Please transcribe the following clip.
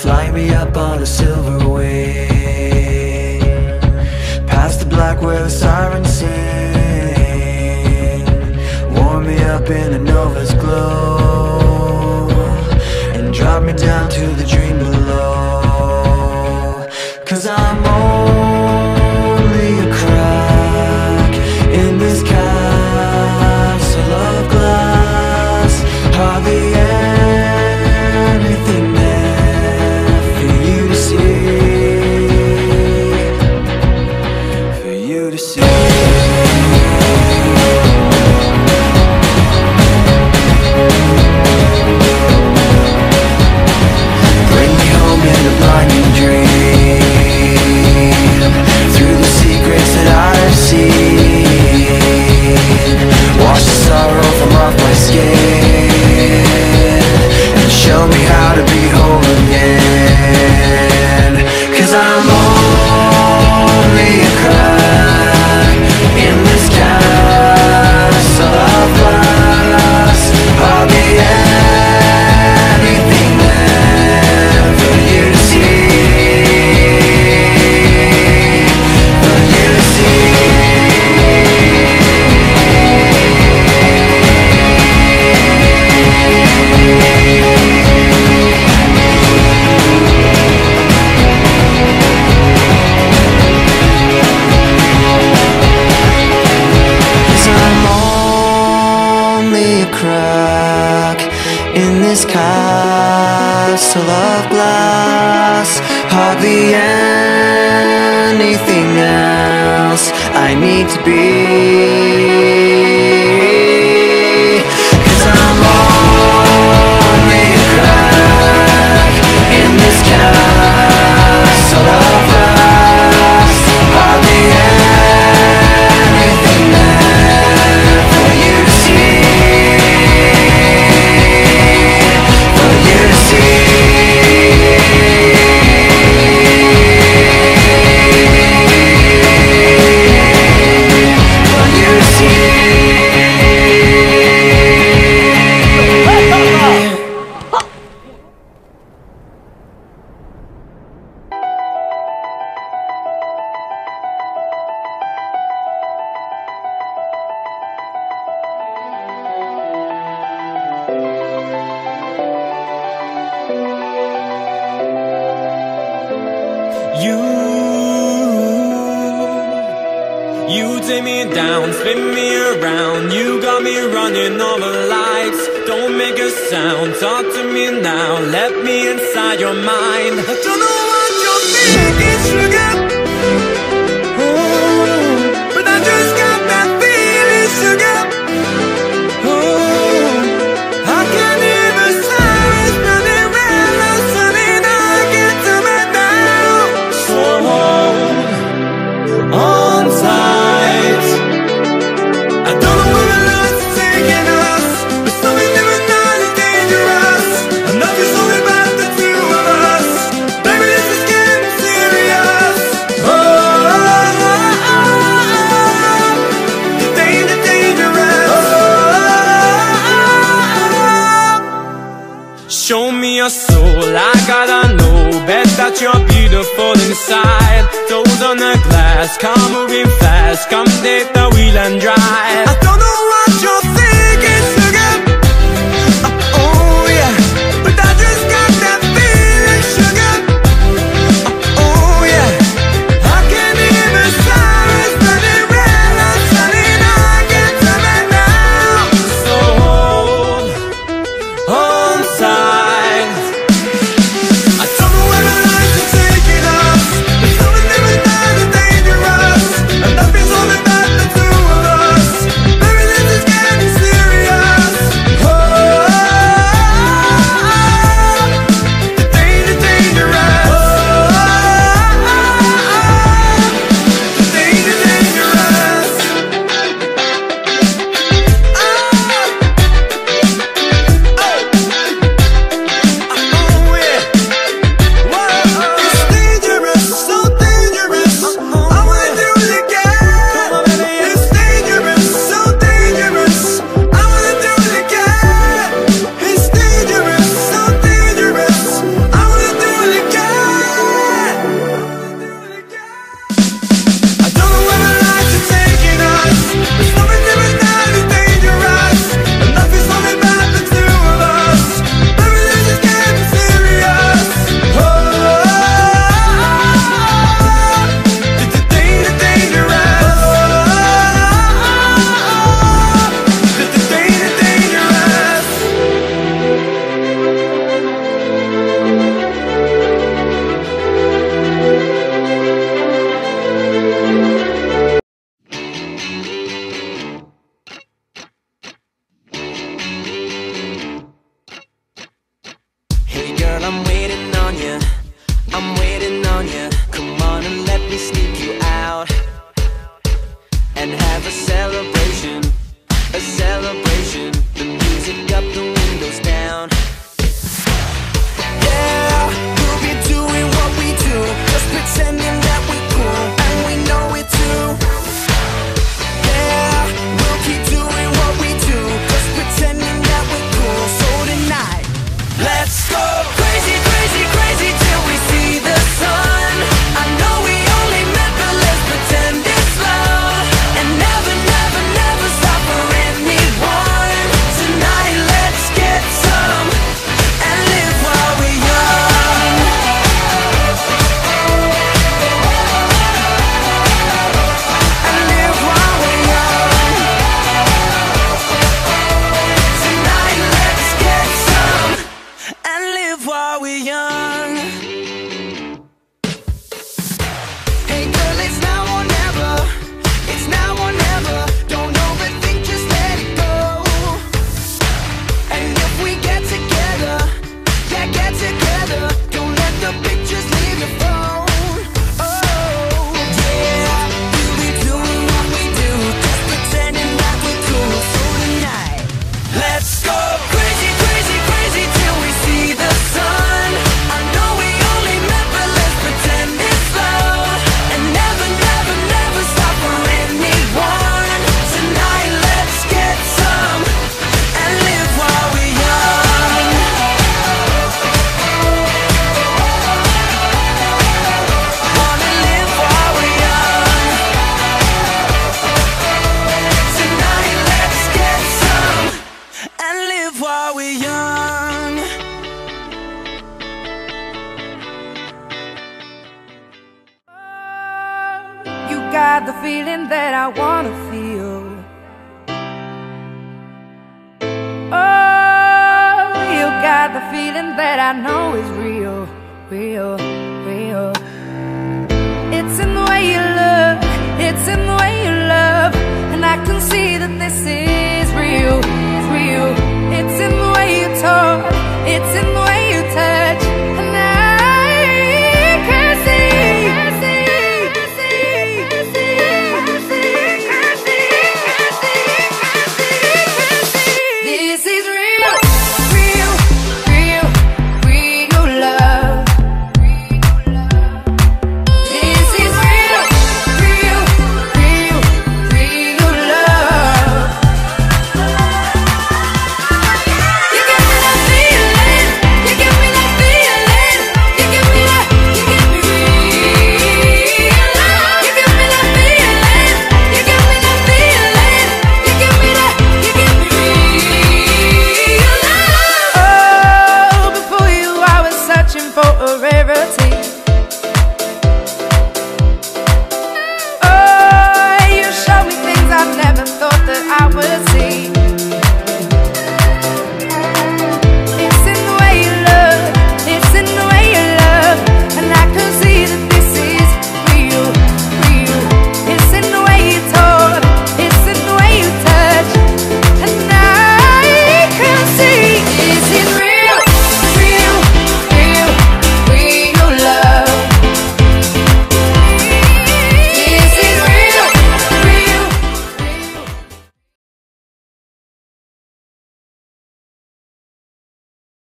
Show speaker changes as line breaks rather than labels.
Fly me up on a silver wing, past the black where the sirens sing. Warm me up up in a nova's glow and drop me down to the dream below. 'Cause I'm only a crack in this castle of glass. Hardly anything there for you to see, for you to see. Bring me home in a blinding dream, through the secrets that I've seen. Wash the sorrow from off my skin and show me how to be whole again. 'Cause I'm only a crack in this castle of glass. Hardly anything there for you to see, for you to see. Crack in this castle of glass. Hardly anything else I need to be. 'Cause I'm only a crack in this castle of glass. Hardly anything there for you to see.
You take me down, spin me around. You got me running all the lights. Don't make a sound, talk to me now. Let me inside your mind. I don't know what you're thinking, sugar. Oh, but I just got that feeling, sugar. Oh, I can't even silence, running around, I'm sunning, I get to me now. So hold on tight. I don't know where the lights are taking us, but something never knows is dangerous. I know it's only about the two of us. Baby, this is getting serious. Oh, dangerous. Show me your soul, I gotta know. Bet that you're beautiful inside. Toes on the glass, car moving fast. Come take the wheel and drive. I don't know what you're thinking, sugar. Oh yeah, but I just got that feeling, sugar. Oh yeah, I can't even silence, running around, I'm sunning, I get to me now. So hold on tight. I don't know where the lights are taking us, but something never knows is dangerous. And nothing's only about the two of us. Baby, this is
feeling that I wanna feel. Oh, you got the feeling that I know is real, real, real. It's in the way you look, it's in the way you love, and I can see that